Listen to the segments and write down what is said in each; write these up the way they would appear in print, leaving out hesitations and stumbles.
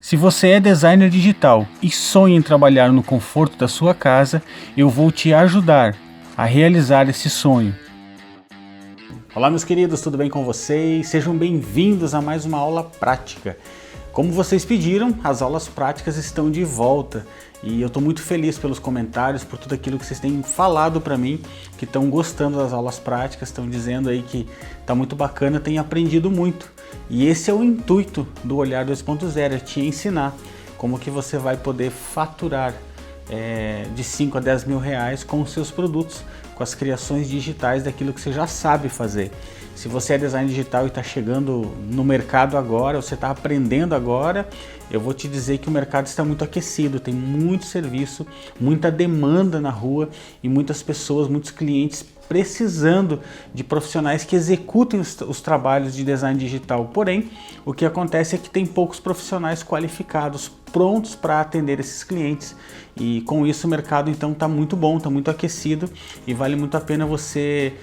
Se você é designer digital e sonha em trabalhar no conforto da sua casa, eu vou te ajudar a realizar esse sonho. Olá meus queridos, tudo bem com vocês? Sejam bem-vindos a mais uma aula prática. Como vocês pediram, as aulas práticas estão de volta e eu estou muito feliz pelos comentários, por tudo aquilo que vocês têm falado para mim, que estão gostando das aulas práticas, estão dizendo aí que está muito bacana, têm aprendido muito. E esse é o intuito do Olhar 2.0, é te ensinar como que você vai poder faturar de 5 a 10 mil reais com os seus produtos, com as criações digitais daquilo que você já sabe fazer. Se você é design digital e está chegando no mercado agora, você está aprendendo agora, eu vou te dizer que o mercado está muito aquecido, tem muito serviço, muita demanda na rua e muitas pessoas, muitos clientes precisando de profissionais que executem os trabalhos de design digital. Porém, o que acontece é que tem poucos profissionais qualificados, prontos para atender esses clientes, e com isso o mercado então está muito bom, está muito aquecido e vale muito a pena você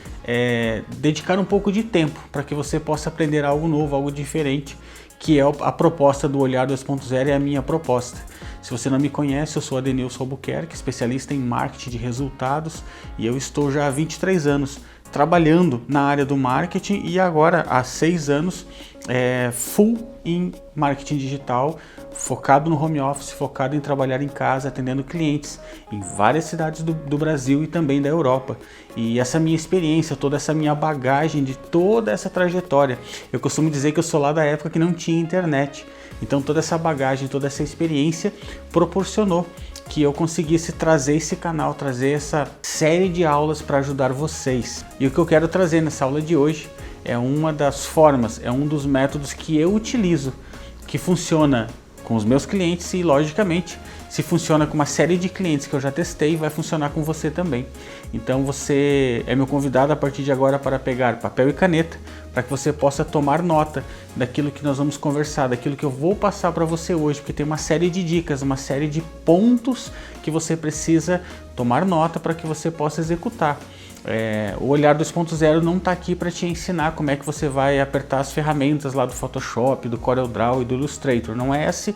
dedicar um pouco de tempo para que você possa aprender algo novo, algo diferente, que é a proposta do Olhar 2.0, é a minha proposta. Se você não me conhece, eu sou Adenilson Albuquerque, especialista em marketing de resultados, e eu estou já há 23 anos trabalhando na área do marketing e agora há 6 anos full em marketing digital, focado no home office, focado em trabalhar em casa, atendendo clientes em várias cidades do Brasil e também da Europa. E essa minha experiência, toda essa minha bagagem de toda essa trajetória, eu costumo dizer que eu sou lá da época que não tinha internet. Então toda essa bagagem, toda essa experiência proporcionou que eu conseguisse trazer esse canal, trazer essa série de aulas para ajudar vocês. E o que eu quero trazer nessa aula de hoje é uma das formas, é um dos métodos que eu utilizo, que funciona com os meus clientes e, logicamente, se funciona com uma série de clientes que eu já testei, vai funcionar com você também. Então você é meu convidado a partir de agora para pegar papel e caneta, para que você possa tomar nota daquilo que nós vamos conversar, daquilo que eu vou passar para você hoje, porque tem uma série de dicas, uma série de pontos que você precisa tomar nota para que você possa executar. O Olhar 2.0 não está aqui para te ensinar como é que você vai apertar as ferramentas lá do Photoshop, do CorelDRAW e do Illustrator. Não é esse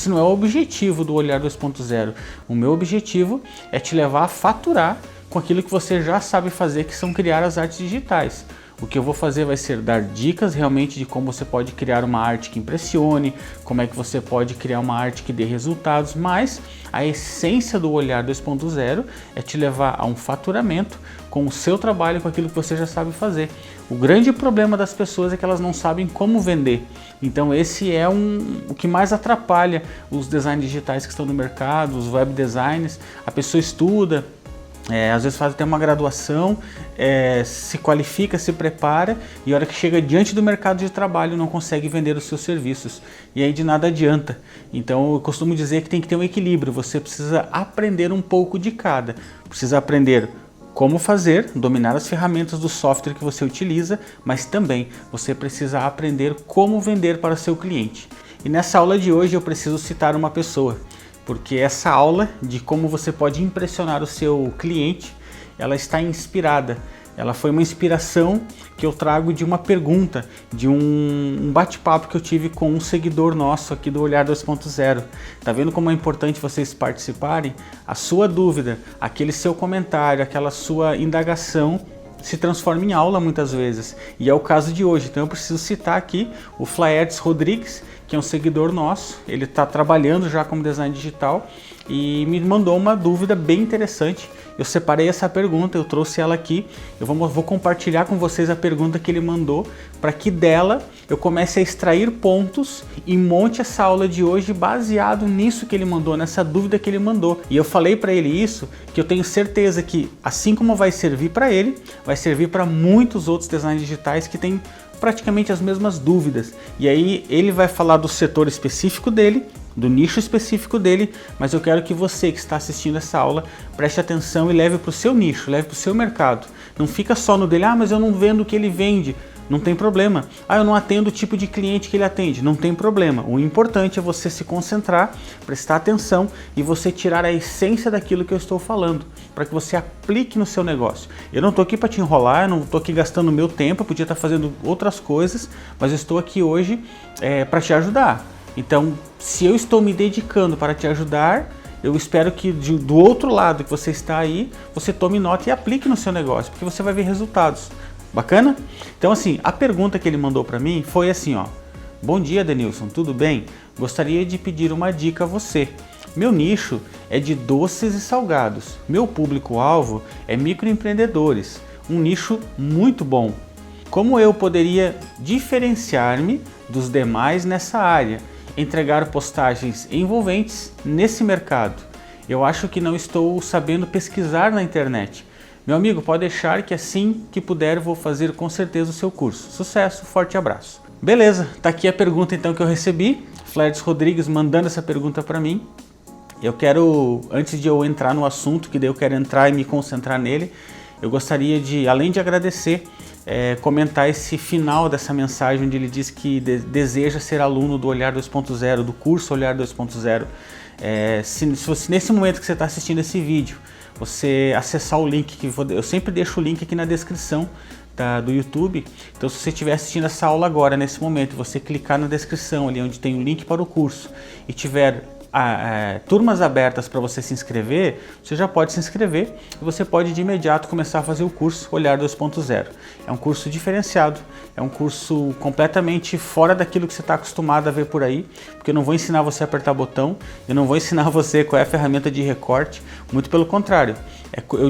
não é o objetivo do Olhar 2.0. O meu objetivo é te levar a faturar com aquilo que você já sabe fazer, que são criar as artes digitais. O que eu vou fazer vai ser dar dicas realmente de como você pode criar uma arte que impressione, como é que você pode criar uma arte que dê resultados, mas a essência do Olhar 2.0 é te levar a um faturamento com o seu trabalho, com aquilo que você já sabe fazer. O grande problema das pessoas é que elas não sabem como vender. Então esse é o que mais atrapalha os designs digitais que estão no mercado, os web designs. A pessoa estuda, às vezes faz até uma graduação, se qualifica, se prepara e a hora que chega diante do mercado de trabalho não consegue vender os seus serviços. E aí de nada adianta. Então eu costumo dizer que tem que ter um equilíbrio, você precisa aprender um pouco de cada. Precisa aprender como fazer, dominar as ferramentas do software que você utiliza, mas também você precisa aprender como vender para o seu cliente. E nessa aula de hoje eu preciso citar uma pessoa, porque essa aula de como você pode impressionar o seu cliente, ela está inspirada. Ela foi uma inspiração que eu trago de uma pergunta, de um bate-papo que eu tive com um seguidor nosso aqui do Olhar 2.0. Tá vendo como é importante vocês participarem? A sua dúvida, aquele seu comentário, aquela sua indagação se transforma em aula muitas vezes. E é o caso de hoje. Então eu preciso citar aqui o Flaertes Rodrigues, que é um seguidor nosso. Ele está trabalhando já como design digital e me mandou uma dúvida bem interessante. Eu separei essa pergunta, eu trouxe ela aqui, eu vou compartilhar com vocês a pergunta que ele mandou, para que dela eu comece a extrair pontos e monte essa aula de hoje baseado nisso que ele mandou, nessa dúvida que ele mandou. E eu falei para ele isso, que eu tenho certeza que assim como vai servir para ele, vai servir para muitos outros designers digitais que têm praticamente as mesmas dúvidas. E aí ele vai falar do setor específico dele, do nicho específico dele, mas eu quero que você que está assistindo essa aula preste atenção e leve para o seu nicho, leve para o seu mercado. Não fica só no dele, mas eu não vendo o que ele vende. Não tem problema. Eu não atendo o tipo de cliente que ele atende. Não tem problema. O importante é você se concentrar, prestar atenção e você tirar a essência daquilo que eu estou falando, para que você aplique no seu negócio. Eu não estou aqui para te enrolar, eu não estou aqui gastando meu tempo, eu podia estar fazendo outras coisas, mas eu estou aqui hoje para te ajudar. Então, se eu estou me dedicando para te ajudar, eu espero que do outro lado que você está aí, você tome nota e aplique no seu negócio, porque você vai ver resultados. Bacana? Então assim, a pergunta que ele mandou para mim foi assim, ó. Bom dia, Denilson, tudo bem? Gostaria de pedir uma dica a você. Meu nicho é de doces e salgados. Meu público-alvo é microempreendedores. Um nicho muito bom. Como eu poderia diferenciar-me dos demais nessa área? Entregar postagens envolventes nesse mercado. Eu acho que não estou sabendo pesquisar na internet. Meu amigo, pode deixar que assim que puder vou fazer com certeza o seu curso. Sucesso, forte abraço. Beleza, tá aqui a pergunta então que eu recebi. Flerdes Rodrigues mandando essa pergunta para mim. Eu quero, antes de eu entrar no assunto, que daí eu quero entrar e me concentrar nele, eu gostaria de, além de agradecer, comentar esse final dessa mensagem onde ele diz que deseja ser aluno do Olhar 2.0, do curso Olhar 2.0. Se nesse momento que você está assistindo esse vídeo, você acessar o link, eu sempre deixo o link aqui na descrição do YouTube, então se você estiver assistindo essa aula agora, nesse momento, você clicar na descrição ali onde tem o link para o curso e tiver turmas abertas para você se inscrever, você já pode se inscrever e você pode de imediato começar a fazer o curso Olhar 2.0. É um curso diferenciado, é um curso completamente fora daquilo que você está acostumado a ver por aí, porque eu não vou ensinar você a apertar botão, eu não vou ensinar você qual é a ferramenta de recorte, muito pelo contrário.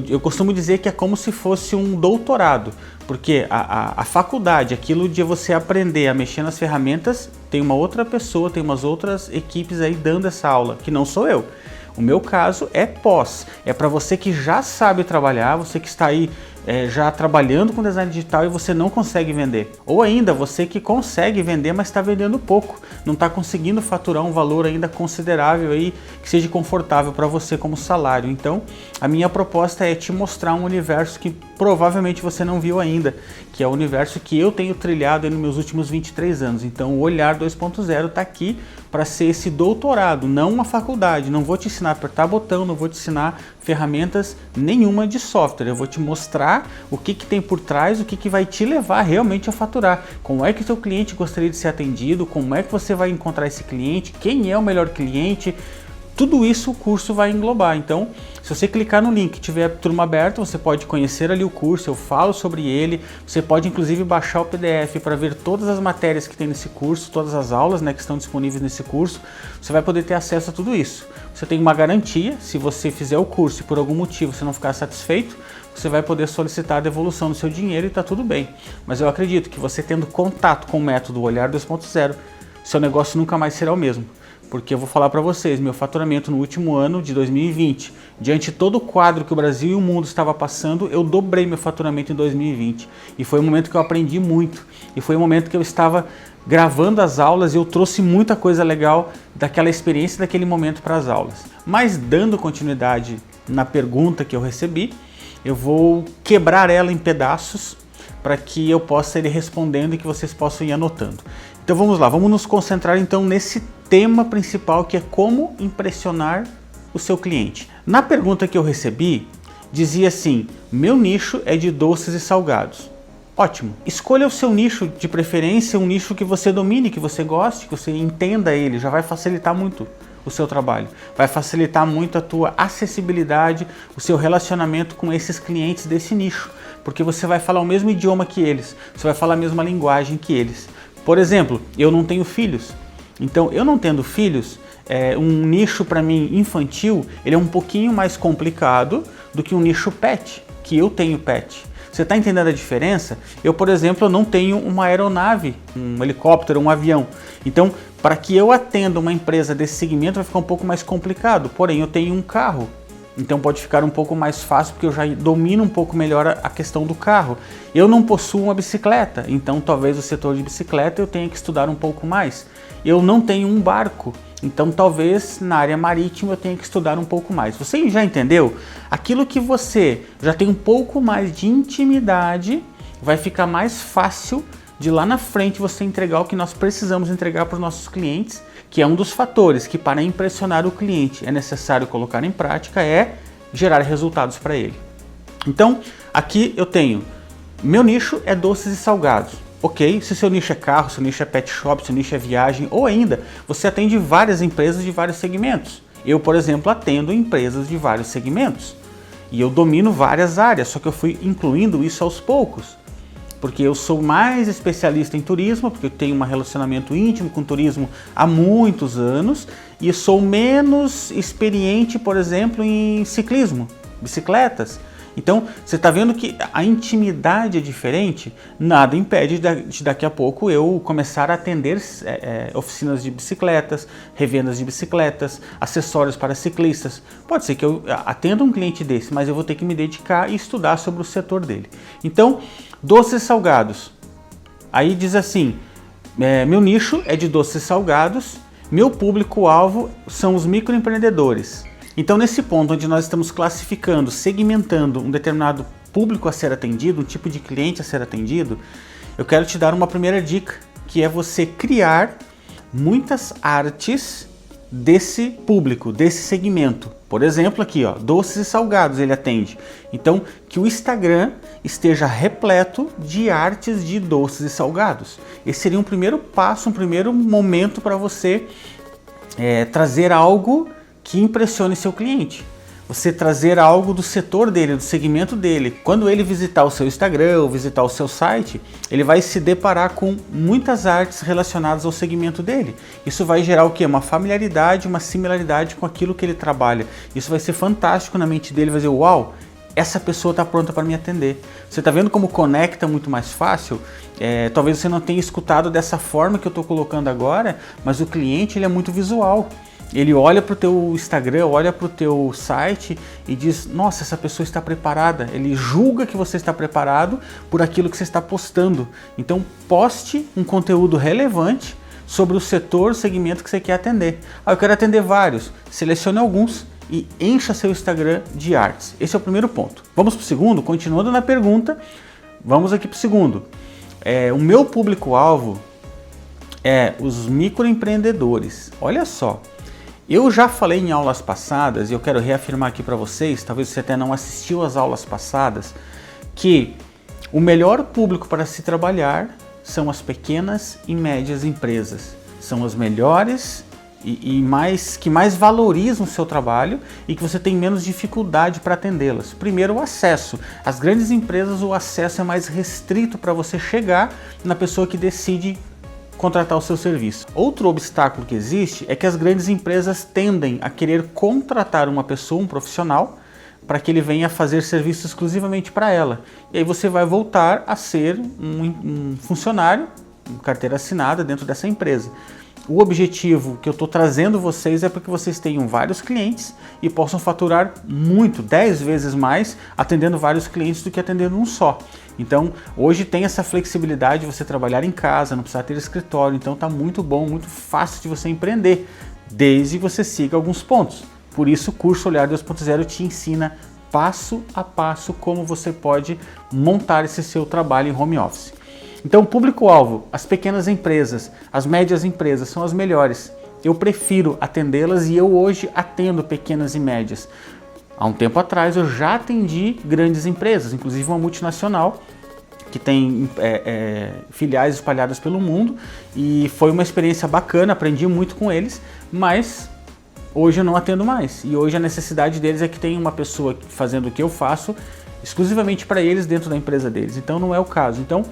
Eu costumo dizer que é como se fosse um doutorado, porque a faculdade, aquilo de você aprender a mexer nas ferramentas, tem uma outra pessoa, tem umas outras equipes aí dando essa aula, que não sou eu. O meu caso é pós, é para você que já sabe trabalhar, você que está aí já trabalhando com design digital e você não consegue vender. Ou ainda, você que consegue vender, mas está vendendo pouco, não está conseguindo faturar um valor ainda considerável aí, que seja confortável para você como salário. Então, a minha proposta é te mostrar um universo que provavelmente você não viu ainda, que é o universo que eu tenho trilhado nos meus últimos 23 anos. Então, o Olhar 2.0 está aqui para ser esse doutorado, não uma faculdade. Não vou te ensinar a apertar botão, não vou te ensinar ferramentas nenhuma de software. Eu vou te mostrar o que tem por trás, o que vai te levar realmente a faturar. Como é que o seu cliente gostaria de ser atendido, como é que você vai encontrar esse cliente, quem é o melhor cliente. Tudo isso o curso vai englobar. Então, se você clicar no link, tiver turma aberta, você pode conhecer ali o curso, eu falo sobre ele. Você pode inclusive baixar o PDF para ver todas as matérias que tem nesse curso, todas as aulas, né, que estão disponíveis nesse curso. Você vai poder ter acesso a tudo isso. Você tem uma garantia, se você fizer o curso e por algum motivo você não ficar satisfeito, você vai poder solicitar a devolução do seu dinheiro e está tudo bem. Mas eu acredito que você tendo contato com o método Olhar 2.0, seu negócio nunca mais será o mesmo. Porque eu vou falar para vocês, meu faturamento no último ano de 2020, diante de todo o quadro que o Brasil e o mundo estava passando, eu dobrei meu faturamento em 2020. E foi um momento que eu aprendi muito. E foi um momento que eu estava gravando as aulas e eu trouxe muita coisa legal daquela experiência, daquele momento para as aulas. Mas dando continuidade na pergunta que eu recebi, eu vou quebrar ela em pedaços para que eu possa ir respondendo e que vocês possam ir anotando. Então vamos lá, vamos nos concentrar então nesse tema principal, que é como impressionar o seu cliente. Na pergunta que eu recebi, dizia assim: meu nicho é de doces e salgados. Ótimo, escolha o seu nicho, de preferência um nicho que você domine, que você goste, que você entenda ele, já vai facilitar muito o seu trabalho, vai facilitar muito a tua acessibilidade, o seu relacionamento com esses clientes desse nicho, porque você vai falar o mesmo idioma que eles, você vai falar a mesma linguagem que eles. Por exemplo, eu não tenho filhos, então eu não tendo filhos, um nicho para mim infantil, ele é um pouquinho mais complicado do que um nicho pet, que eu tenho pet. Você está entendendo a diferença? Eu, por exemplo, não tenho uma aeronave, um helicóptero, um avião. Então, para que eu atenda uma empresa desse segmento vai ficar um pouco mais complicado. Porém, eu tenho um carro. Então pode ficar um pouco mais fácil, porque eu já domino um pouco melhor a questão do carro. Eu não possuo uma bicicleta, então talvez o setor de bicicleta eu tenha que estudar um pouco mais. Eu não tenho um barco, então talvez na área marítima eu tenha que estudar um pouco mais. Você já entendeu? Aquilo que você já tem um pouco mais de intimidade, vai ficar mais fácil de lá na frente você entregar o que nós precisamos entregar para os nossos clientes, que é um dos fatores que, para impressionar o cliente, é necessário colocar em prática, é gerar resultados para ele. Então, aqui eu tenho, meu nicho é doces e salgados. Ok, se o seu nicho é carro, se o nicho é pet shop, se o nicho é viagem, ou ainda, você atende várias empresas de vários segmentos. Eu, por exemplo, atendo empresas de vários segmentos. E eu domino várias áreas, só que eu fui incluindo isso aos poucos. Porque eu sou mais especialista em turismo, porque eu tenho um relacionamento íntimo com turismo há muitos anos, e sou menos experiente, por exemplo, em ciclismo, bicicletas. Então, você está vendo que a intimidade é diferente? Nada impede de daqui a pouco eu começar a atender oficinas de bicicletas, revendas de bicicletas, acessórios para ciclistas. Pode ser que eu atenda um cliente desse, mas eu vou ter que me dedicar e estudar sobre o setor dele. Então, doces salgados. Aí diz assim, meu nicho é de doces salgados, meu público-alvo são os microempreendedores. Então, nesse ponto onde nós estamos classificando, segmentando um determinado público a ser atendido, um tipo de cliente a ser atendido, eu quero te dar uma primeira dica, que é você criar muitas artes desse público, desse segmento. Por exemplo, aqui, ó, doces e salgados ele atende. Então, que o Instagram esteja repleto de artes de doces e salgados. Esse seria um primeiro passo, um primeiro momento para você trazer algo que impressione seu cliente. Você trazer algo do setor dele, do segmento dele. Quando ele visitar o seu Instagram ou visitar o seu site, ele vai se deparar com muitas artes relacionadas ao segmento dele. Isso vai gerar o quê? Uma familiaridade, uma similaridade com aquilo que ele trabalha. Isso vai ser fantástico na mente dele, vai dizer, uau, essa pessoa está pronta para me atender. Você está vendo como conecta muito mais fácil? Talvez você não tenha escutado dessa forma que eu estou colocando agora, mas o cliente ele é muito visual. Ele olha para o teu Instagram, olha para o teu site e diz, nossa, essa pessoa está preparada. Ele julga que você está preparado por aquilo que você está postando. Então, poste um conteúdo relevante sobre o setor, o segmento que você quer atender. Eu quero atender vários. Selecione alguns e encha seu Instagram de artes. Esse é o primeiro ponto. Vamos para o segundo? Continuando na pergunta, vamos aqui para o segundo. O meu público-alvo é os microempreendedores. Olha só. Eu já falei em aulas passadas, e eu quero reafirmar aqui para vocês, talvez você até não assistiu às aulas passadas, que o melhor público para se trabalhar são as pequenas e médias empresas. São as melhores que mais valorizam o seu trabalho e que você tem menos dificuldade para atendê-las. Primeiro, o acesso. As grandes empresas, o acesso é mais restrito para você chegar na pessoa que decide contratar o seu serviço. Outro obstáculo que existe é que as grandes empresas tendem a querer contratar uma pessoa, um profissional, para que ele venha fazer serviço exclusivamente para ela. E aí você vai voltar a ser um funcionário, uma carteira assinada dentro dessa empresa. O objetivo que eu estou trazendo vocês é para que vocês tenham vários clientes e possam faturar muito, 10 vezes mais, atendendo vários clientes do que atendendo um só. Então, hoje tem essa flexibilidade de você trabalhar em casa, não precisa ter escritório, então está muito bom, muito fácil de você empreender, desde que você siga alguns pontos. Por isso, o curso Olhar 2.0 te ensina passo a passo como você pode montar esse seu trabalho em home office. Então, o público-alvo, as pequenas empresas, as médias empresas são as melhores. Eu prefiro atendê-las e eu hoje atendo pequenas e médias. Há um tempo atrás eu já atendi grandes empresas, inclusive uma multinacional que tem filiais espalhadas pelo mundo e foi uma experiência bacana, aprendi muito com eles, mas hoje eu não atendo mais e hoje a necessidade deles é que tem uma pessoa fazendo o que eu faço exclusivamente para eles dentro da empresa deles, então não é o caso. Então,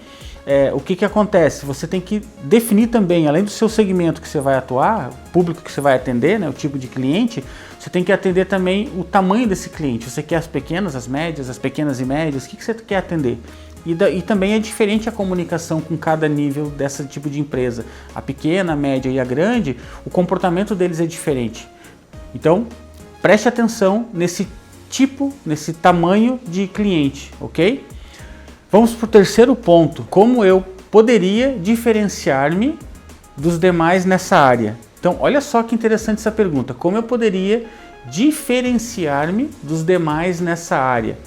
o que acontece? Você tem que definir também, além do seu segmento que você vai atuar, o público que você vai atender, né, o tipo de cliente, você tem que atender também o tamanho desse cliente. Você quer as pequenas, as médias, as pequenas e médias, o que você quer atender? E também é diferente a comunicação com cada nível desse tipo de empresa. A pequena, a média e a grande, o comportamento deles é diferente. Então, preste atenção nesse tipo, nesse tamanho de cliente, ok? Vamos para o terceiro ponto, como eu poderia diferenciar-me dos demais nessa área? Então, olha só que interessante essa pergunta, como eu poderia diferenciar-me dos demais nessa área?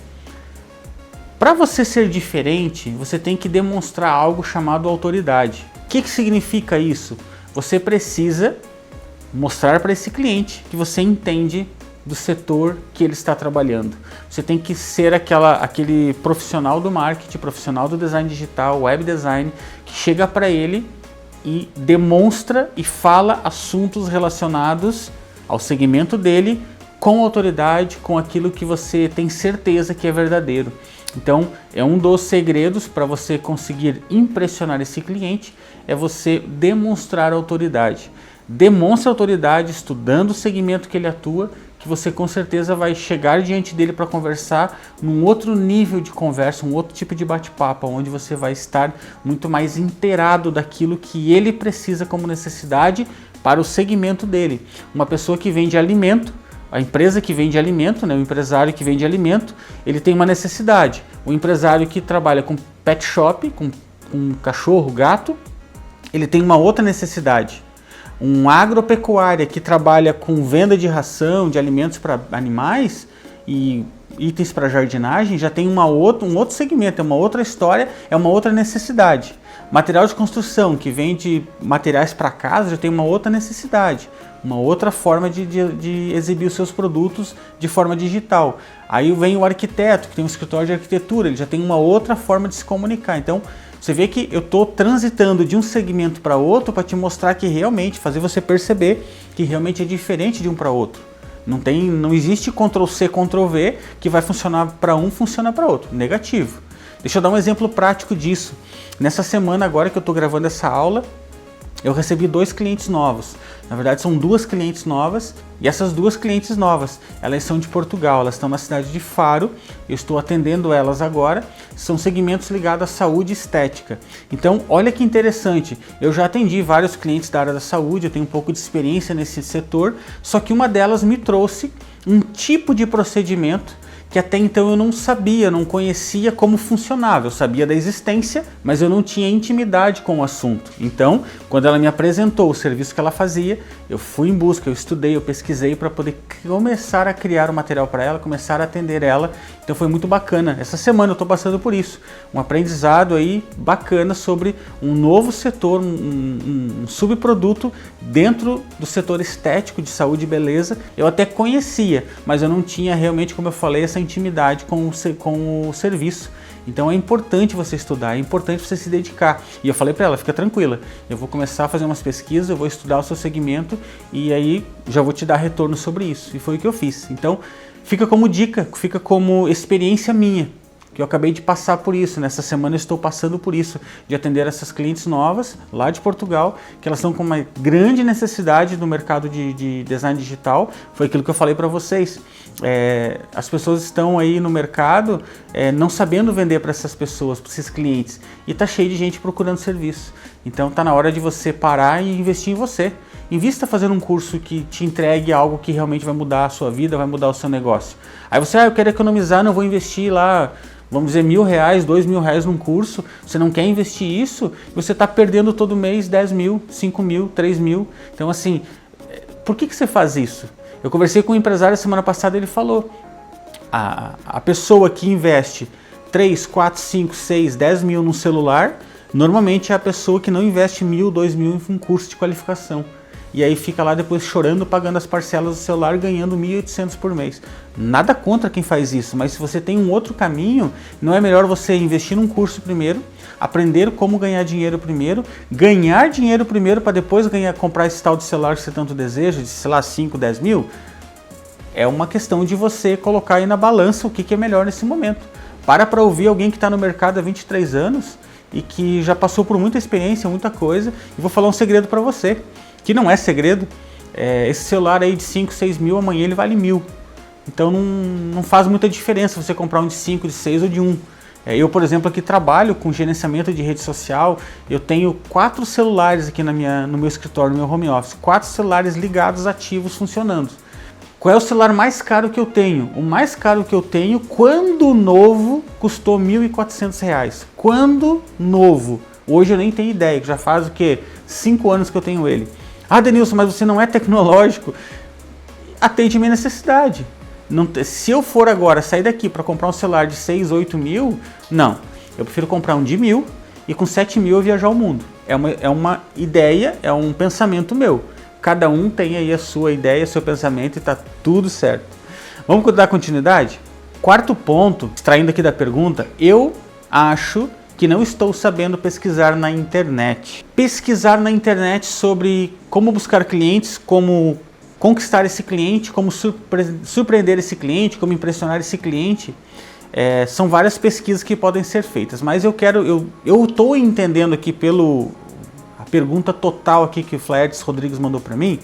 Para você ser diferente, você tem que demonstrar algo chamado autoridade. O que significa isso? Você precisa mostrar para esse cliente que você entende do setor que ele está trabalhando. Você tem que ser aquele profissional do marketing, profissional do design digital, web design, que chega para ele e demonstra e fala assuntos relacionados ao segmento dele com autoridade, com aquilo que você tem certeza que é verdadeiro. Então, é um dos segredos para você conseguir impressionar esse cliente, é você demonstrar autoridade. Demonstre autoridade estudando o segmento que ele atua, que você com certeza vai chegar diante dele para conversar num outro nível de conversa, um outro tipo de bate-papo, onde você vai estar muito mais inteirado daquilo que ele precisa como necessidade para o segmento dele. Uma pessoa que vende alimento, a empresa que vende alimento, né, o empresário que vende alimento, ele tem uma necessidade. O empresário que trabalha com pet shop, com cachorro, gato, ele tem uma outra necessidade. Um agropecuária que trabalha com venda de ração, de alimentos para animais e itens para jardinagem, já tem um outro segmento, é uma outra história, é uma outra necessidade. Material de construção que vende materiais para casa já tem uma outra necessidade, uma outra forma de exibir os seus produtos de forma digital. Aí vem o arquiteto que tem um escritório de arquitetura, ele já tem uma outra forma de se comunicar. Então você vê que eu estou transitando de um segmento para outro para te mostrar que realmente, fazer você perceber que realmente é diferente de um para outro. Não existe Ctrl+C, Ctrl+V que vai funcionar para um, funciona para outro. Negativo. Deixa eu dar um exemplo prático disso. Nessa semana agora que eu estou gravando essa aula, eu recebi 2 clientes novos. Na verdade são 2 clientes novas, e essas 2 clientes novas, elas são de Portugal, elas estão na cidade de Faro, eu estou atendendo elas agora, são segmentos ligados à saúde e estética. Então olha que interessante, eu já atendi vários clientes da área da saúde, eu tenho um pouco de experiência nesse setor, só que uma delas me trouxe um tipo de procedimento que até então eu não sabia, não conhecia como funcionava. Eu sabia da existência, mas eu não tinha intimidade com o assunto. Então, quando ela me apresentou o serviço que ela fazia, eu fui em busca, eu estudei, eu pesquisei para poder começar a criar o material para ela, começar a atender ela. Então foi muito bacana. Essa semana eu estou passando por isso. Um aprendizado aí bacana sobre um novo setor, um subproduto dentro do setor estético de saúde e beleza. Eu até conhecia, mas eu não tinha realmente, como eu falei, essa intimidade com o serviço. Então é importante você estudar, é importante você se dedicar. E eu falei para ela, fica tranquila, eu vou começar a fazer umas pesquisas, eu vou estudar o seu segmento e aí já vou te dar retorno sobre isso. E foi o que eu fiz. Então fica como dica, fica como experiência minha, que eu acabei de passar por isso. Nessa semana eu estou passando por isso, de atender essas clientes novas lá de Portugal, que elas estão com uma grande necessidade no mercado de design digital. Foi aquilo que eu falei para vocês. As pessoas estão aí no mercado não sabendo vender para essas pessoas, para esses clientes, e tá cheio de gente procurando serviço. Então tá na hora de você parar e investir em você. Invista fazendo um curso que te entregue algo que realmente vai mudar a sua vida, vai mudar o seu negócio. Aí você, eu quero economizar, não vou investir lá, vamos dizer, R$1.000, R$2.000 num curso. Você não quer investir isso, você está perdendo todo mês 10 mil, 5 mil, 3 mil. Então assim, por que você faz isso? Eu conversei com um empresário semana passada, ele falou, a pessoa que investe 3, 4, 5, 6, 10 mil num celular, normalmente é a pessoa que não investe 1.000, 2.000 em um curso de qualificação. E aí fica lá depois chorando, pagando as parcelas do celular, ganhando 1.800 por mês. Nada contra quem faz isso, mas se você tem um outro caminho, não é melhor você investir num curso primeiro, aprender como ganhar dinheiro primeiro, ganhar dinheiro primeiro para depois comprar esse tal de celular que você tanto deseja, de sei lá 5, 10 mil? É uma questão de você colocar aí na balança o que é melhor nesse momento. Para ouvir alguém que está no mercado há 23 anos e que já passou por muita experiência, muita coisa, e vou falar um segredo para você, que não é segredo. Esse celular aí de 5, 6 mil, amanhã ele vale 1.000. Então não faz muita diferença você comprar um de 5, de 6 ou de 1. Eu, por exemplo, aqui trabalho com gerenciamento de rede social, eu tenho 4 celulares aqui no meu escritório, no meu home office, 4 celulares ligados, ativos, funcionando. Qual é o celular mais caro que eu tenho? O mais caro que eu tenho, quando novo, custou R$1.400. Quando novo. Hoje eu nem tenho ideia, que já faz o quê? 5 anos que eu tenho ele. Ah, Denilson, mas você não é tecnológico. Atende minha necessidade. Se eu for agora sair daqui para comprar um celular de 6, 8 mil, não. Eu prefiro comprar um de 1.000 e com 7 mil eu viajar o mundo. É uma ideia, é um pensamento meu. Cada um tem aí a sua ideia, seu pensamento e tá tudo certo. Vamos dar continuidade? Quarto ponto, extraindo aqui da pergunta, eu acho que não estou sabendo pesquisar na internet. Pesquisar na internet sobre como buscar clientes, como conquistar esse cliente, como surpreender esse cliente, como impressionar esse cliente. São várias pesquisas que podem ser feitas, mas eu estou entendendo aqui a pergunta total aqui que o Flaherty Rodrigues mandou para mim.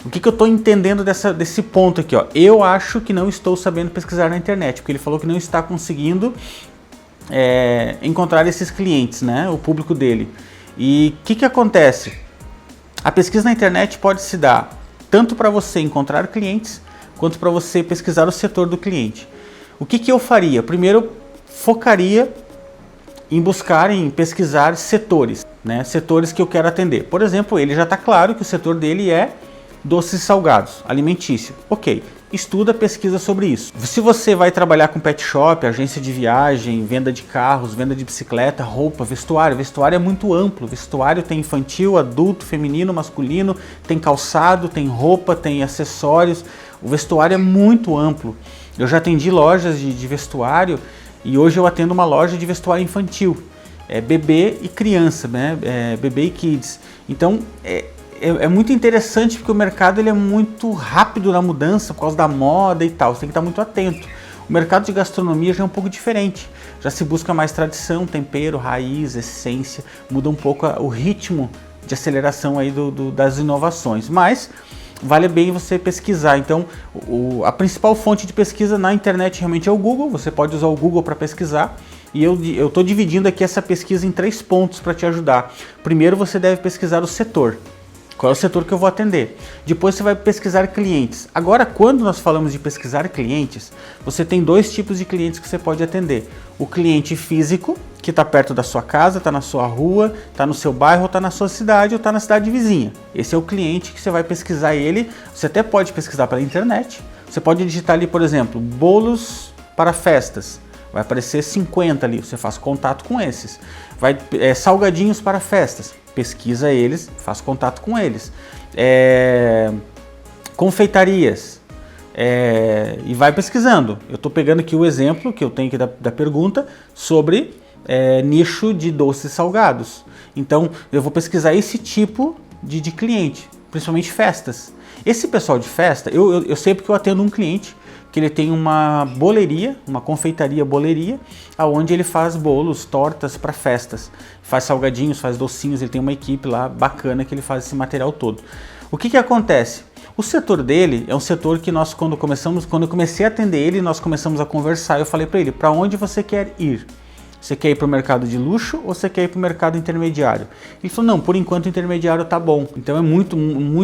O que eu estou entendendo desse ponto aqui, ó? Eu acho que não estou sabendo pesquisar na internet, porque ele falou que não está conseguindo encontrar esses clientes, né? O público dele. E o que acontece? A pesquisa na internet pode se dar tanto para você encontrar clientes, quanto para você pesquisar o setor do cliente. O que eu faria? Primeiro, eu focaria em pesquisar setores, né? Setores que eu quero atender. Por exemplo, ele já está claro que o setor dele é doces e salgados, alimentício. Ok, estuda, pesquisa sobre isso. Se você vai trabalhar com pet shop, agência de viagem, venda de carros, venda de bicicleta, roupa, vestuário. Vestuário é muito amplo. Vestuário tem infantil, adulto, feminino, masculino, tem calçado, tem roupa, tem acessórios. O vestuário é muito amplo. Eu já atendi lojas de vestuário e hoje eu atendo uma loja de vestuário infantil. Bebê e criança, né? Bebê e kids. Então, é muito interessante porque o mercado ele é muito rápido na mudança por causa da moda e tal, você tem que estar muito atento. O mercado de gastronomia já é um pouco diferente, já se busca mais tradição, tempero, raiz, essência, muda um pouco o ritmo de aceleração aí das inovações, mas vale bem você pesquisar. Então a principal fonte de pesquisa na internet realmente é o Google, você pode usar o Google para pesquisar. E eu estou dividindo aqui essa pesquisa em 3 pontos para te ajudar. Primeiro você deve pesquisar o setor. Qual é o setor que eu vou atender? Depois você vai pesquisar clientes. Agora, quando nós falamos de pesquisar clientes, você tem 2 tipos de clientes que você pode atender. O cliente físico, que está perto da sua casa, está na sua rua, está no seu bairro, está na sua cidade ou está na cidade vizinha. Esse é o cliente que você vai pesquisar ele. Você até pode pesquisar pela internet. Você pode digitar ali, por exemplo, bolos para festas. Vai aparecer 50 ali, você faz contato com esses. Salgadinhos para festas. Pesquisa eles, faz contato com eles. Confeitarias, e vai pesquisando. Eu estou pegando aqui o exemplo que eu tenho aqui da pergunta sobre nicho de doces salgados. Então eu vou pesquisar esse tipo de cliente, principalmente festas. Esse pessoal de festa, eu sei porque eu atendo um cliente que ele tem uma boleria, uma confeitaria boleria, onde ele faz bolos, tortas para festas, faz salgadinhos, faz docinhos, ele tem uma equipe lá bacana que ele faz esse material todo. O que acontece? O setor dele é um setor que nós, quando eu comecei a atender ele, nós começamos a conversar, eu falei para ele, para onde você quer ir? Você quer ir para o mercado de luxo ou você quer ir para o mercado intermediário? Ele falou, não, por enquanto o intermediário tá bom. Então é muito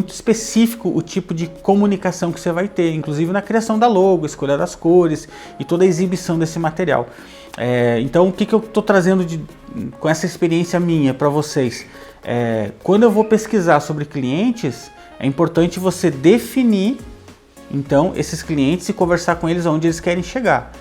específico o tipo de comunicação que você vai ter, inclusive na criação da logo, escolha das cores e toda a exibição desse material. Então o que eu estou trazendo com essa experiência minha para vocês? Quando eu vou pesquisar sobre clientes, é importante você definir então esses clientes e conversar com eles aonde eles querem chegar.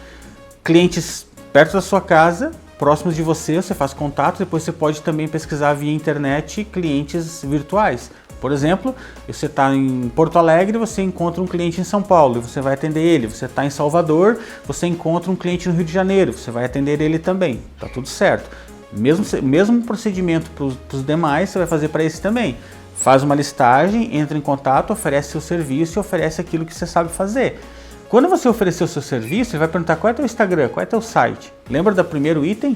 Clientes perto da sua casa, próximos de você faz contato, depois você pode também pesquisar via internet clientes virtuais. Por exemplo, você está em Porto Alegre, você encontra um cliente em São Paulo e você vai atender ele. Você está em Salvador, você encontra um cliente no Rio de Janeiro, você vai atender ele também. Tá tudo certo. Mesmo procedimento para os demais, você vai fazer para esse também. Faz uma listagem, entra em contato, oferece seu serviço e oferece aquilo que você sabe fazer. Quando você oferecer o seu serviço, ele vai perguntar qual é teu Instagram, qual é teu site. Lembra do primeiro item?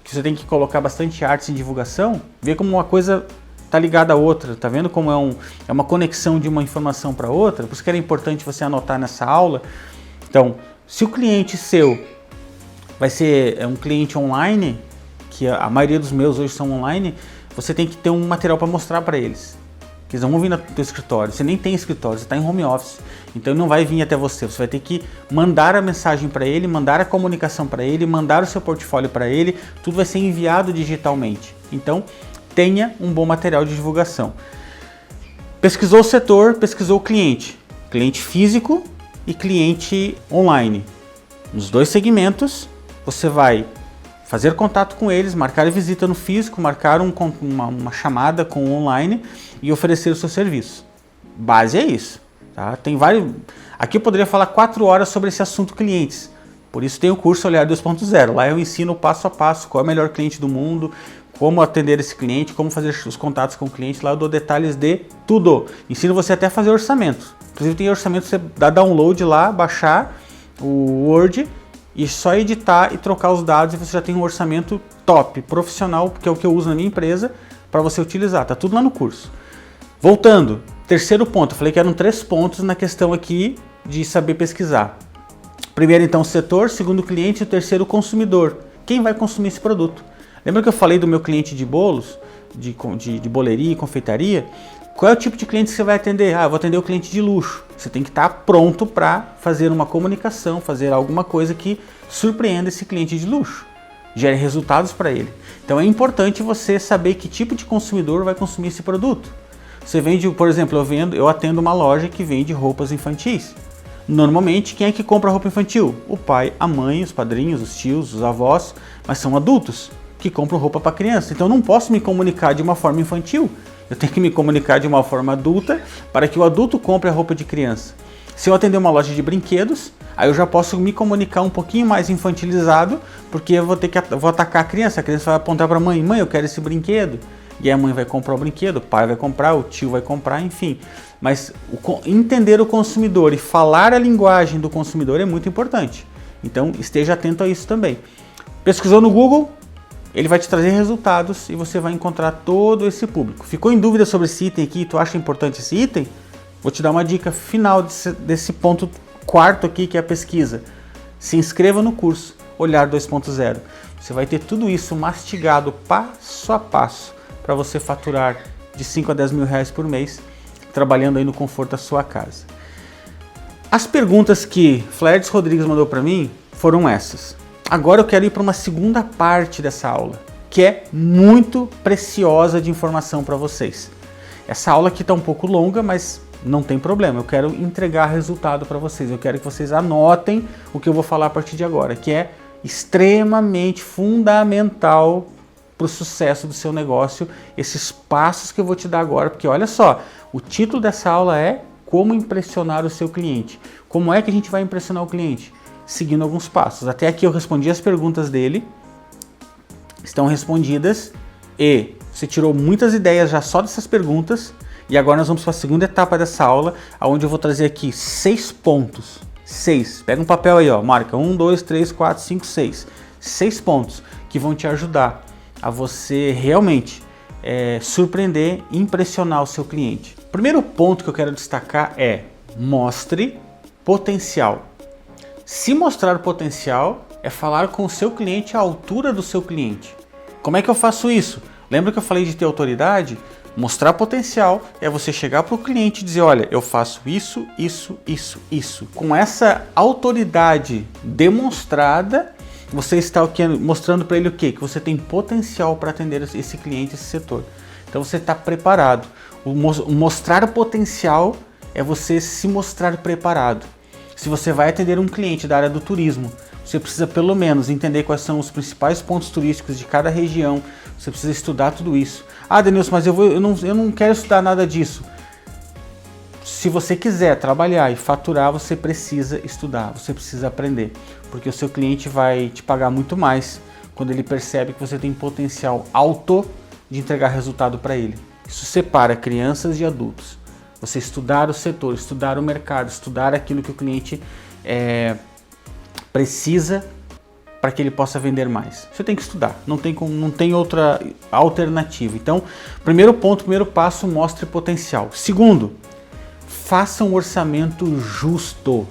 Que você tem que colocar bastante arte em divulgação? Vê como uma coisa está ligada à outra. Tá vendo como é uma conexão de uma informação para outra? Por isso que era importante você anotar nessa aula. Então, se o cliente seu vai ser um cliente online, que a maioria dos meus hoje são online, você tem que ter um material para mostrar para eles. Que eles não vão vir no teu escritório, você nem tem escritório, você está em home office, então ele não vai vir até você vai ter que mandar a mensagem para ele, mandar a comunicação para ele, mandar o seu portfólio para ele, tudo vai ser enviado digitalmente. Então tenha um bom material de divulgação. Pesquisou o setor, pesquisou o cliente físico e cliente online. Nos 2 segmentos você vai fazer contato com eles, marcar visita no físico, marcar uma chamada com o online e oferecer o seu serviço. Base é isso. Tá? Tem vários. Aqui eu poderia falar 4 horas sobre esse assunto clientes. Por isso tem o curso Olhar 2.0. Lá eu ensino passo a passo qual é o melhor cliente do mundo, como atender esse cliente, como fazer os contatos com o cliente. Lá eu dou detalhes de tudo. Ensino você até a fazer orçamento. Inclusive tem orçamento, você dá download lá, baixar o Word e só editar e trocar os dados e você já tem um orçamento top, profissional, que é o que eu uso na minha empresa, para você utilizar. Tá tudo lá no curso. Voltando, terceiro ponto. Eu falei que eram 3 pontos na questão aqui de saber pesquisar. Primeiro, então, o setor, segundo, o cliente e o terceiro, o consumidor. Quem vai consumir esse produto? Lembra que eu falei do meu cliente de bolos, de boleria e confeitaria? Qual é o tipo de cliente que você vai atender? Eu vou atender o cliente de luxo. Você tem que estar pronto para fazer uma comunicação, fazer alguma coisa que surpreenda esse cliente de luxo, gere resultados para ele. Então é importante você saber que tipo de consumidor vai consumir esse produto. Você vende, por exemplo, eu atendo uma loja que vende roupas infantis. Normalmente, quem é que compra roupa infantil? O pai, a mãe, os padrinhos, os tios, os avós, mas são adultos que compram roupa para criança. Então eu não posso me comunicar de uma forma infantil, eu tenho que me comunicar de uma forma adulta para que o adulto compre a roupa de criança. Se eu atender uma loja de brinquedos, aí eu já posso me comunicar um pouquinho mais infantilizado, porque eu vou atacar a criança vai apontar para a mãe, eu quero esse brinquedo. E a mãe vai comprar o brinquedo, o pai vai comprar, o tio vai comprar, enfim. Mas entender o consumidor e falar a linguagem do consumidor é muito importante. Então esteja atento a isso também. Pesquisou no Google, ele vai te trazer resultados e você vai encontrar todo esse público. Ficou em dúvida sobre esse item aqui? Tu acha importante esse item? Vou te dar uma dica final desse ponto quarto aqui, que é a pesquisa. Se inscreva no curso Olhar 2.0. Você vai ter tudo isso mastigado passo a passo para você faturar de 5 a 10 mil reais por mês, trabalhando aí no conforto da sua casa. As perguntas que Flerdes Rodrigues mandou para mim foram essas. Agora eu quero ir para uma segunda parte dessa aula, que é muito preciosa de informação para vocês. Essa aula aqui está um pouco longa, mas não tem problema. Eu quero entregar resultado para vocês. Eu quero que vocês anotem o que eu vou falar a partir de agora, que é extremamente fundamental para o sucesso do seu negócio, esses passos que eu vou te dar agora, porque olha só, o título dessa aula é Como Impressionar o Seu Cliente. Como é que a gente vai impressionar o cliente? Seguindo alguns passos. Até aqui eu respondi as perguntas dele, estão respondidas e você tirou muitas ideias já só dessas perguntas e agora nós vamos para a segunda etapa dessa aula, onde eu vou trazer aqui 6 pontos. 6. Pega um papel aí, ó, marca 1, 2, 3, 4, 5, 6. 6 pontos que vão te ajudar a você realmente surpreender e impressionar o seu cliente. O primeiro ponto que eu quero destacar é mostre potencial. Se mostrar potencial é falar com o seu cliente à altura do seu cliente. Como é que eu faço isso? Lembra que eu falei de ter autoridade? Mostrar potencial é você chegar para o cliente e dizer, olha, eu faço isso, isso, isso, isso. Com essa autoridade demonstrada, você está mostrando para ele o quê? Que você tem potencial para atender esse cliente, esse setor. Então você está preparado. O mostrar potencial é você se mostrar preparado. Se você vai atender um cliente da área do turismo, você precisa pelo menos entender quais são os principais pontos turísticos de cada região. Você precisa estudar tudo isso. Denilson, mas eu não quero estudar nada disso. Se você quiser trabalhar e faturar, você precisa estudar, você precisa aprender. Porque o seu cliente vai te pagar muito mais quando ele percebe que você tem potencial alto de entregar resultado para ele. Isso separa crianças e adultos. Você estudar o setor, estudar o mercado, estudar aquilo que o cliente precisa para que ele possa vender mais. Você tem que estudar, não tem outra alternativa. Então, primeiro ponto, primeiro passo, mostre potencial. Segundo, faça um orçamento justo.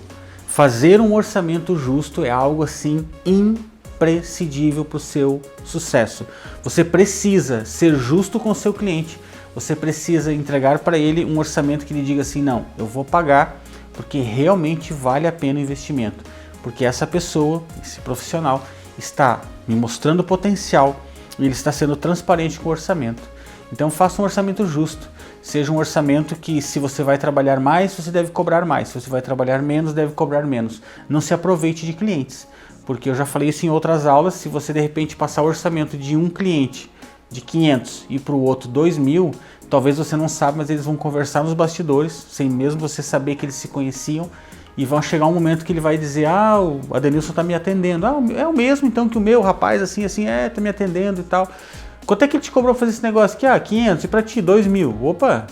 Fazer um orçamento justo é algo assim imprescindível para o seu sucesso. Você precisa ser justo com o seu cliente. Você precisa entregar para ele um orçamento que lhe diga assim, não, eu vou pagar porque realmente vale a pena o investimento. Porque essa pessoa, esse profissional, está me mostrando potencial e ele está sendo transparente com o orçamento. Então faça um orçamento justo. Seja um orçamento que se você vai trabalhar mais, você deve cobrar mais. Se você vai trabalhar menos, deve cobrar menos. Não se aproveite de clientes. Porque eu já falei isso em outras aulas, se você de repente passar o orçamento de um cliente de 500 e para o outro 2.000, Talvez você não saiba, mas eles vão conversar nos bastidores, sem mesmo você saber que eles se conheciam, e vão chegar um momento que ele vai dizer, o Adenilson tá me atendendo. É o mesmo então que o meu rapaz, assim, tá me atendendo e tal. Quanto é que ele te cobrou fazer esse negócio aqui? 500, e pra ti, 2.000. Opa,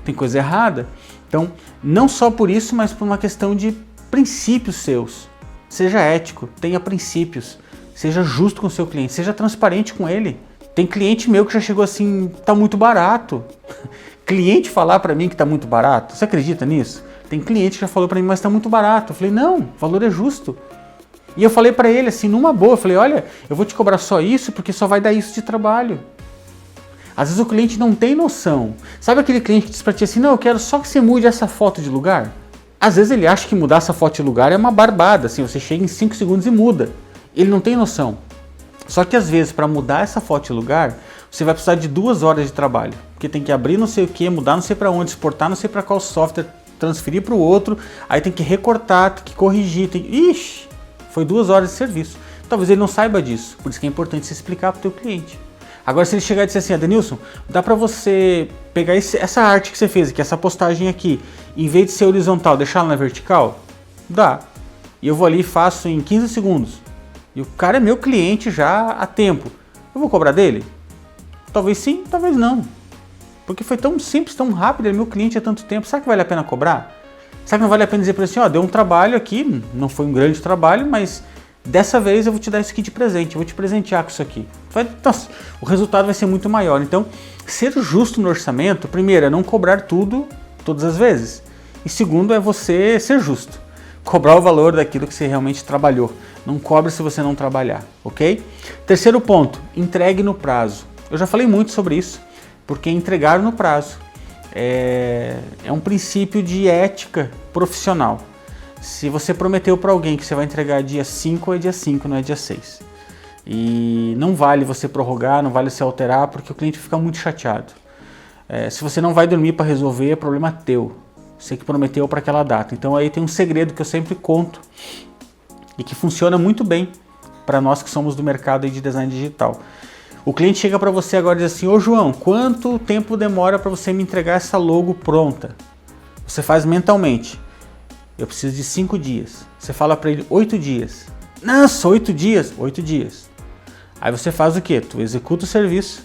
tem coisa errada. Então, não só por isso, mas por uma questão de princípios seus. Seja ético, tenha princípios, seja justo com o seu cliente, seja transparente com ele. Tem cliente meu que já chegou assim, tá muito barato. Cliente falar pra mim que tá muito barato, você acredita nisso? Tem cliente que já falou pra mim, mas tá muito barato. Eu falei, não, o valor é justo. E eu falei pra ele assim, numa boa, eu falei, olha, eu vou te cobrar só isso porque só vai dar isso de trabalho. Às vezes o cliente não tem noção. Sabe aquele cliente que diz pra ti assim, não, eu quero só que você mude essa foto de lugar? Às vezes ele acha que mudar essa foto de lugar é uma barbada, assim, você chega em 5 segundos e muda. Ele não tem noção. Só que às vezes para mudar essa foto de lugar, você vai precisar de 2 horas de trabalho. Porque tem que abrir não sei o que, mudar não sei para onde, exportar não sei para qual software, transferir para o outro, aí tem que recortar, tem que corrigir, Ixi, foi 2 horas de serviço. Talvez ele não saiba disso, por isso que é importante se explicar para o teu cliente. Agora se ele chegar e dizer assim, Adenilson, dá para você pegar essa arte que você fez aqui, essa postagem aqui, em vez de ser horizontal, deixar ela na vertical? Dá. E eu vou ali e faço em 15 segundos. E o cara é meu cliente já há tempo. Eu vou cobrar dele? Talvez sim, talvez não. Porque foi tão simples, tão rápido, ele é meu cliente há tanto tempo. Será que vale a pena cobrar? Será que não vale a pena dizer para ele assim, deu um trabalho aqui, não foi um grande trabalho, mas dessa vez eu vou te dar isso aqui de presente, eu vou te presentear com isso aqui. Nossa, o resultado vai ser muito maior. Então, ser justo no orçamento, primeiro, é não cobrar tudo, todas as vezes. E segundo, é você ser justo. Cobrar o valor daquilo que você realmente trabalhou. Não cobre se você não trabalhar, ok? Terceiro ponto, entregue no prazo. Eu já falei muito sobre isso, porque entregar no prazo é um princípio de ética profissional. Se você prometeu para alguém que você vai entregar dia 5, é dia 5, não é dia 6. E não vale você prorrogar, não vale você alterar, porque o cliente fica muito chateado. Se você não vai dormir para resolver, é problema teu. Você que prometeu para aquela data. Então aí tem um segredo que eu sempre conto e que funciona muito bem para nós que somos do mercado de design digital. O cliente chega para você agora e diz assim, ô João, quanto tempo demora para você me entregar essa logo pronta? Você faz mentalmente. Eu preciso de 5 dias. Você fala para ele 8 dias. Nossa, 8 dias? 8 dias. Aí você faz o quê? Tu executa o serviço.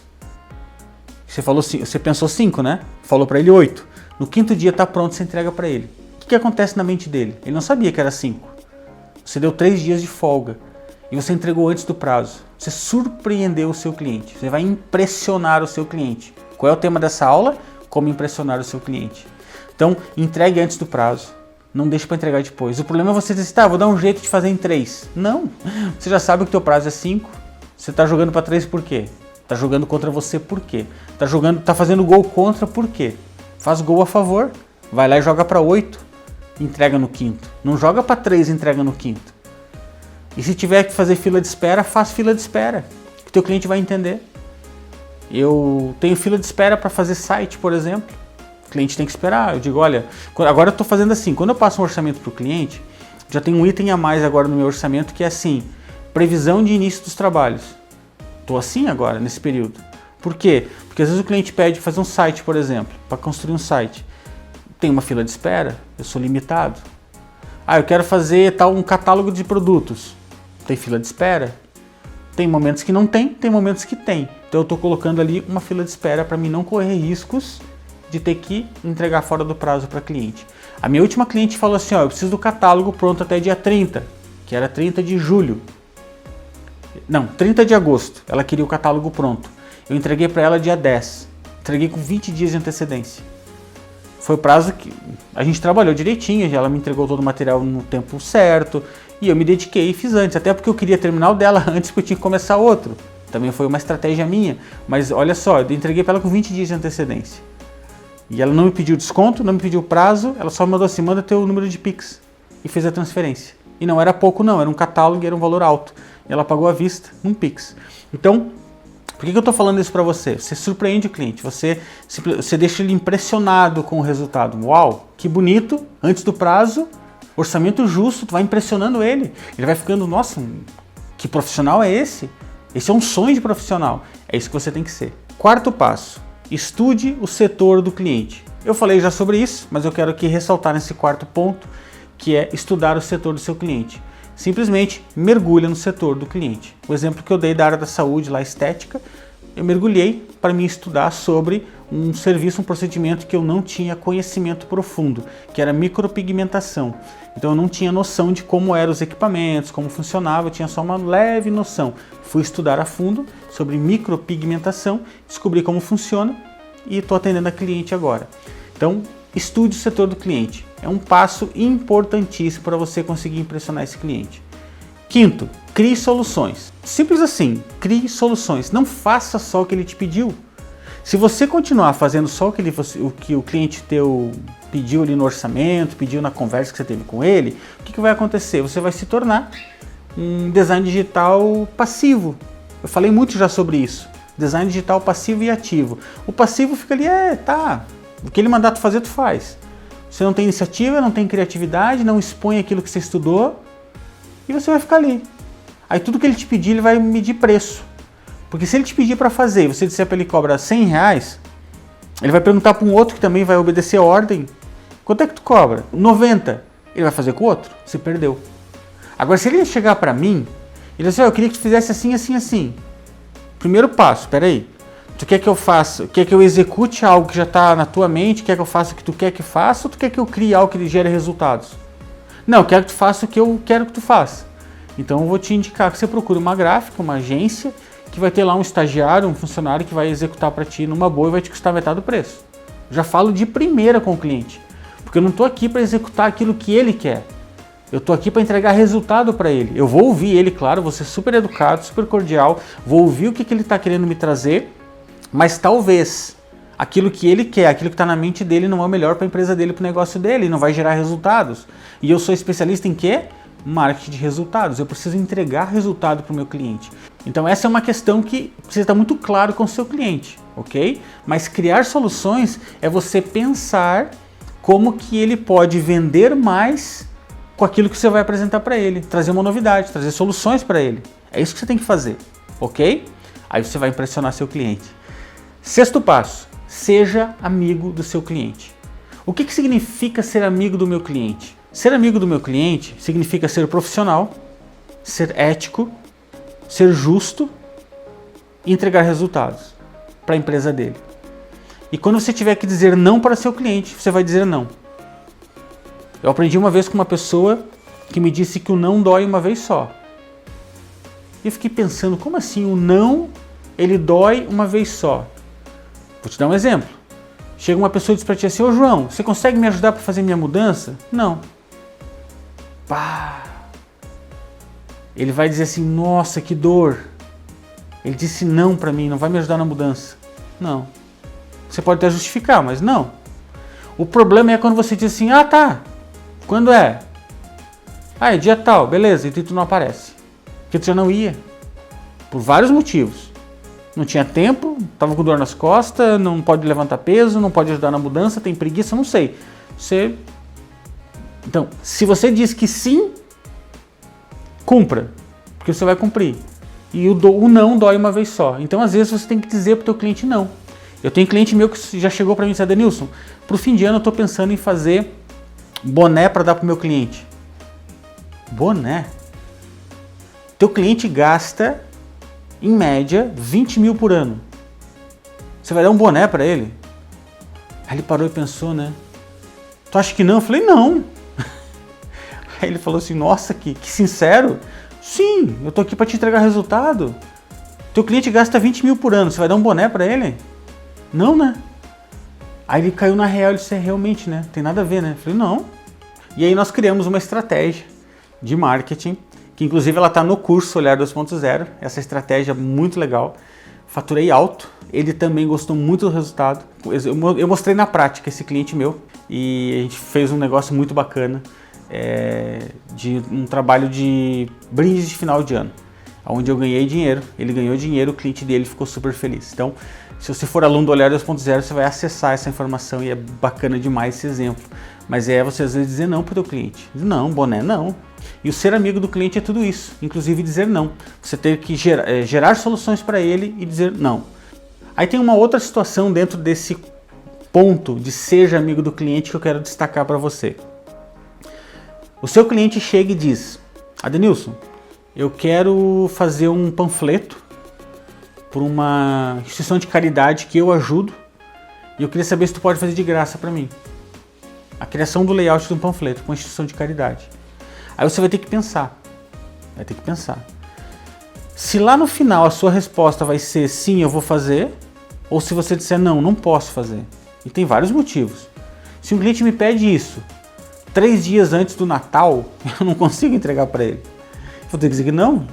Você pensou 5, né? Falou para ele 8. No 5º dia está pronto, você entrega para ele. O que acontece na mente dele? Ele não sabia que era 5. Você deu 3 dias de folga e você entregou antes do prazo. Você surpreendeu o seu cliente. Você vai impressionar o seu cliente. Qual é o tema dessa aula? Como impressionar o seu cliente. Então, entregue antes do prazo. Não deixe para entregar depois. O problema é você dizer, vou dar um jeito de fazer em 3. Não. Você já sabe que o teu prazo é 5. Você está jogando para 3 por quê? Está jogando contra você por quê? Tá fazendo gol contra por quê? Faz gol a favor. Vai lá e joga para 8. Entrega no 5º. Não joga para 3 e entrega no 5º. E se tiver que fazer fila de espera, faz fila de espera. Que o teu cliente vai entender. Eu tenho fila de espera para fazer site, por exemplo. O cliente tem que esperar. Eu digo, olha, agora eu estou fazendo assim. Quando eu passo um orçamento para o cliente, já tem um item a mais agora no meu orçamento que é assim, previsão de início dos trabalhos. Estou assim agora, nesse período. Por quê? Porque às vezes o cliente pede fazer um site, por exemplo, para construir um site. Tem uma fila de espera, eu sou limitado. Eu quero fazer um catálogo de produtos. Tem fila de espera. Tem momentos que não tem momentos que tem. Então eu estou colocando ali uma fila de espera para mim não correr riscos de ter que entregar fora do prazo para cliente. A minha última cliente falou assim, eu preciso do catálogo pronto até dia 30, que era 30 de julho. Não, 30 de agosto, ela queria o catálogo pronto. Eu entreguei para ela dia 10, entreguei com 20 dias de antecedência. Foi o prazo que a gente trabalhou direitinho, ela me entregou todo o material no tempo certo, e eu me dediquei e fiz antes, até porque eu queria terminar o dela antes, porque eu tinha que começar outro. Também foi uma estratégia minha, mas olha só, eu entreguei para ela com 20 dias de antecedência. E ela não me pediu desconto, não me pediu prazo, ela só me mandou assim, manda teu número de Pix. E fez a transferência. E não era pouco não, era um catálogo e era um valor alto. E ela pagou à vista, num Pix. Então, por que eu estou falando isso para você? Você surpreende o cliente, você deixa ele impressionado com o resultado. Uau, que bonito, antes do prazo, orçamento justo, tu vai impressionando ele. Ele vai ficando, nossa, que profissional é esse? Esse é um sonho de profissional. É isso que você tem que ser. Quarto passo, estude o setor do cliente. Eu falei já sobre isso, mas eu quero aqui ressaltar nesse quarto ponto, que é estudar o setor do seu cliente. Simplesmente mergulha no setor do cliente. O exemplo que eu dei da área da saúde, lá estética, eu mergulhei para me estudar sobre um serviço, um procedimento que eu não tinha conhecimento profundo, que era micropigmentação. Então eu não tinha noção de como eram os equipamentos, como funcionava, eu tinha só uma leve noção. Fui estudar a fundo sobre micropigmentação, descobri como funciona e estou atendendo a cliente agora. Então, estude o setor do cliente. É um passo importantíssimo para você conseguir impressionar esse cliente. Quinto, crie soluções. Simples assim, crie soluções. Não faça só o que ele te pediu. Se você continuar fazendo só o que o cliente teu pediu ali no orçamento, pediu na conversa que você teve com ele, o que vai acontecer? Você vai se tornar um design digital passivo. Eu falei muito já sobre isso. Design digital passivo e ativo. O passivo fica ali, o que ele mandar tu fazer, tu faz. Você não tem iniciativa, não tem criatividade, não expõe aquilo que você estudou e você vai ficar ali. Aí tudo que ele te pedir, ele vai medir preço. Porque se ele te pedir para fazer e você disser para ele cobra R$100, ele vai perguntar para um outro que também vai obedecer a ordem, quanto é que tu cobra? 90. Ele vai fazer com o outro? Você perdeu. Agora, se ele chegar para mim, ele diz assim, eu queria que tu fizesse assim, assim, assim. Primeiro passo, peraí. Tu quer que eu faça, quer que eu execute algo que já está na tua mente, quer que eu faça o que tu quer que faça, ou tu quer que eu crie algo que gere resultados? Não, eu quero que tu faça o que eu quero que tu faça. Então eu vou te indicar que você procure uma gráfica, uma agência, que vai ter lá um estagiário, um funcionário que vai executar para ti numa boa e vai te custar metade do preço. Já falo de primeira com o cliente, porque eu não estou aqui para executar aquilo que ele quer. Eu estou aqui para entregar resultado para ele. Eu vou ouvir ele, claro, vou ser super educado, super cordial, vou ouvir o que ele está querendo me trazer, mas talvez aquilo que ele quer, aquilo que está na mente dele não é o melhor para a empresa dele, para o negócio dele, não vai gerar resultados. E eu sou especialista em quê? Marketing de resultados. Eu preciso entregar resultado para o meu cliente. Então essa é uma questão que precisa estar muito claro com o seu cliente, ok? Mas criar soluções é você pensar como que ele pode vender mais com aquilo que você vai apresentar para ele, trazer uma novidade, trazer soluções para ele. É isso que você tem que fazer, ok? Aí você vai impressionar seu cliente. Sexto passo, seja amigo do seu cliente. O que significa ser amigo do meu cliente? Ser amigo do meu cliente significa ser profissional, ser ético, ser justo e entregar resultados para a empresa dele. E quando você tiver que dizer não para seu cliente, você vai dizer não. Eu aprendi uma vez com uma pessoa que me disse que o não dói uma vez só. E eu fiquei pensando, como assim o não, ele dói uma vez só? Vou te dar um exemplo. Chega uma pessoa e diz para ti assim, ô João, você consegue me ajudar para fazer minha mudança? Não. Pá. Ele vai dizer assim, nossa, que dor. Ele disse não para mim, não vai me ajudar na mudança. Não. Você pode até justificar, mas não. O problema é quando você diz assim, tá, quando é? É dia tal, beleza, e tu não aparece. Porque tu já não ia. Por vários motivos. Não tinha tempo, estava com dor nas costas, não pode levantar peso, não pode ajudar na mudança, tem preguiça, não sei. Então, se você diz que sim, cumpra, porque você vai cumprir. E o não dói uma vez só. Então, às vezes, você tem que dizer para o teu cliente não. Eu tenho cliente meu que já chegou para mim e disse, Adenilson, para o fim de ano eu estou pensando em fazer boné para dar para o meu cliente. Boné? Teu cliente gasta, em média, 20 mil por ano. Você vai dar um boné para ele? Aí ele parou e pensou, né? Tu acha que não? Eu falei, não. Aí ele falou assim, nossa, que sincero. Sim, eu tô aqui para te entregar resultado. Teu cliente gasta 20 mil por ano, você vai dar um boné para ele? Não, né? Aí ele caiu na real e disse, realmente, né? Tem nada a ver, né? Eu falei, não. E aí nós criamos uma estratégia de marketing, que inclusive ela está no curso Olhar 2.0, essa estratégia muito legal. Faturei alto, ele também gostou muito do resultado. Eu mostrei na prática esse cliente meu e a gente fez um negócio muito bacana, de um trabalho de brindes de final de ano, onde eu ganhei dinheiro, ele ganhou dinheiro, o cliente dele ficou super feliz. Então, se você for aluno do Olhar 2.0, você vai acessar essa informação e é bacana demais esse exemplo. Mas você às vezes dizer não para o teu cliente. Não, boné não. E o ser amigo do cliente é tudo isso, inclusive dizer não. Você tem que gerar soluções para ele e dizer não. Aí tem uma outra situação dentro desse ponto de seja amigo do cliente que eu quero destacar para você. O seu cliente chega e diz: Adenilson, eu quero fazer um panfleto por uma instituição de caridade que eu ajudo e eu queria saber se tu pode fazer de graça para mim. A criação do layout de um panfleto com uma instituição de caridade. Aí você vai ter que pensar. Se lá no final a sua resposta vai ser sim, eu vou fazer, ou se você disser não, não posso fazer. E tem vários motivos. Se um cliente me pede isso 3 dias antes do Natal, eu não consigo entregar para ele. Eu vou ter que dizer que não.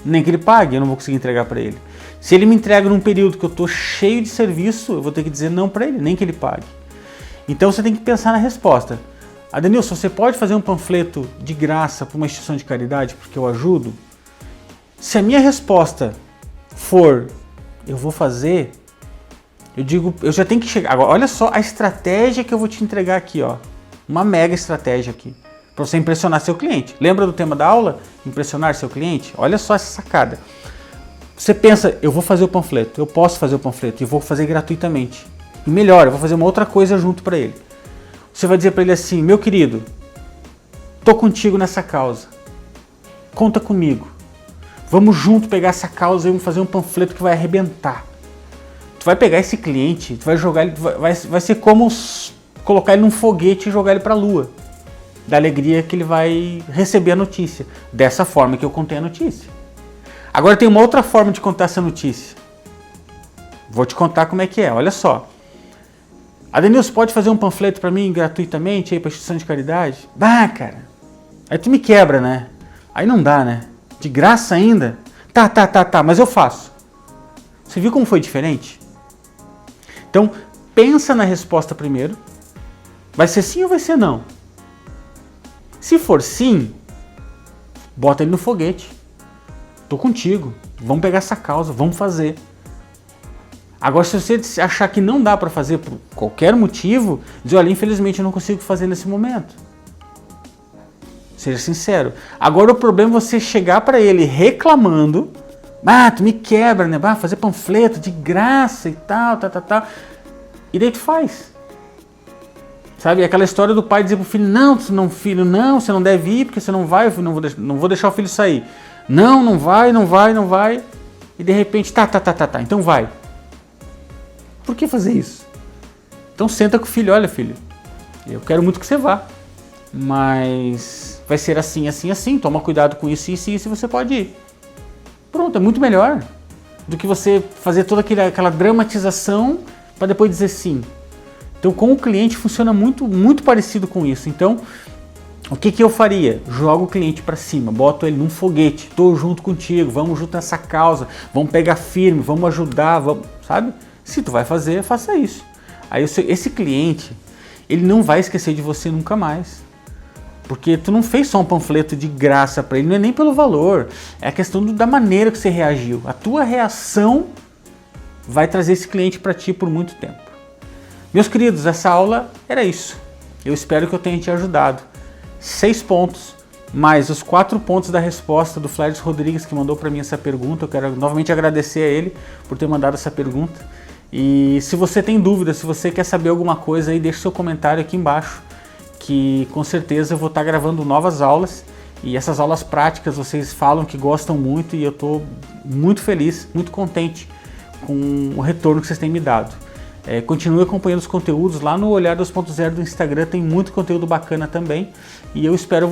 Nem que ele pague, eu não vou conseguir entregar para ele. Se ele me entrega num período que eu estou cheio de serviço, eu vou ter que dizer não para ele, nem que ele pague. Então você tem que pensar na resposta. Adenilson, você pode fazer um panfleto de graça para uma instituição de caridade porque eu ajudo? Se a minha resposta for eu vou fazer, eu digo, eu já tenho que chegar. Agora, olha só a estratégia que eu vou te entregar aqui, ó. Uma mega estratégia aqui, para você impressionar seu cliente. Lembra do tema da aula? Impressionar seu cliente? Olha só essa sacada. Você pensa, eu vou fazer o panfleto, eu posso fazer o panfleto e vou fazer gratuitamente. E melhor, eu vou fazer uma outra coisa junto para ele. Você vai dizer para ele assim: meu querido, tô contigo nessa causa. Conta comigo. Vamos junto pegar essa causa e vamos fazer um panfleto que vai arrebentar. Tu vai pegar esse cliente, tu vai jogar ele, vai ser como colocar ele num foguete e jogar ele para a lua. Da alegria que ele vai receber a notícia. Dessa forma que eu contei a notícia. Agora tem uma outra forma de contar essa notícia. Vou te contar como é que é, olha só. Adenilson, pode fazer um panfleto para mim gratuitamente aí para instituição de caridade? Bah, cara. Aí tu me quebra, né? Aí não dá, né? De graça ainda? Tá, mas eu faço. Você viu como foi diferente? Então, pensa na resposta primeiro. Vai ser sim ou vai ser não? Se for sim, bota ele no foguete. Tô contigo, vamos pegar essa causa, vamos fazer. Agora, se você achar que não dá para fazer por qualquer motivo, diz: olha, infelizmente eu não consigo fazer nesse momento. Seja sincero. Agora o problema é você chegar para ele reclamando: ah, tu me quebra, né? Ah, fazer panfleto de graça e tal. E daí tu faz. Sabe, aquela história do pai dizer pro filho: não, filho, não, você não deve ir porque você não vai, eu não vou deixar o filho sair. Não vai. E de repente, tá, então vai. Por que fazer isso? Então senta com o filho: olha, filho, eu quero muito que você vá, mas vai ser assim, toma cuidado com isso e você pode ir. Pronto, é muito melhor do que você fazer toda aquela dramatização para depois dizer sim. Então com o cliente funciona muito parecido com isso. Então, o que eu faria? Jogo o cliente para cima, boto ele num foguete, tô junto contigo, vamos junto nessa causa, vamos pegar firme, vamos ajudar, sabe? Se tu vai fazer, faça isso. Aí esse cliente, ele não vai esquecer de você nunca mais. Porque tu não fez só um panfleto de graça para ele, não é nem pelo valor, é a questão da maneira que você reagiu. A tua reação vai trazer esse cliente para ti por muito tempo. Meus queridos, essa aula era isso. Eu espero que eu tenha te ajudado. 6 pontos, mais os 4 pontos da resposta do Flávio Rodrigues, que mandou para mim essa pergunta. Eu quero novamente agradecer a ele por ter mandado essa pergunta. E se você tem dúvida, se você quer saber alguma coisa aí, deixe seu comentário aqui embaixo, que com certeza eu vou estar gravando novas aulas. E essas aulas práticas vocês falam que gostam muito e eu estou muito feliz, muito contente com o retorno que vocês têm me dado. Continue acompanhando os conteúdos lá no Olhar 2.0 do Instagram, tem muito conteúdo bacana também. E eu espero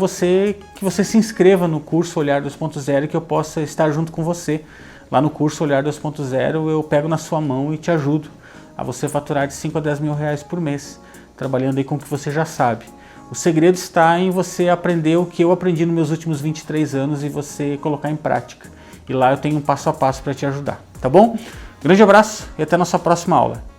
que você se inscreva no curso Olhar 2.0 e que eu possa estar junto com você. Lá no curso Olhar 2.0 eu pego na sua mão e te ajudo a você faturar de 5 a 10 mil reais por mês, trabalhando aí com o que você já sabe. O segredo está em você aprender o que eu aprendi nos meus últimos 23 anos e você colocar em prática. E lá eu tenho um passo a passo para te ajudar, tá bom? Grande abraço e até a nossa próxima aula.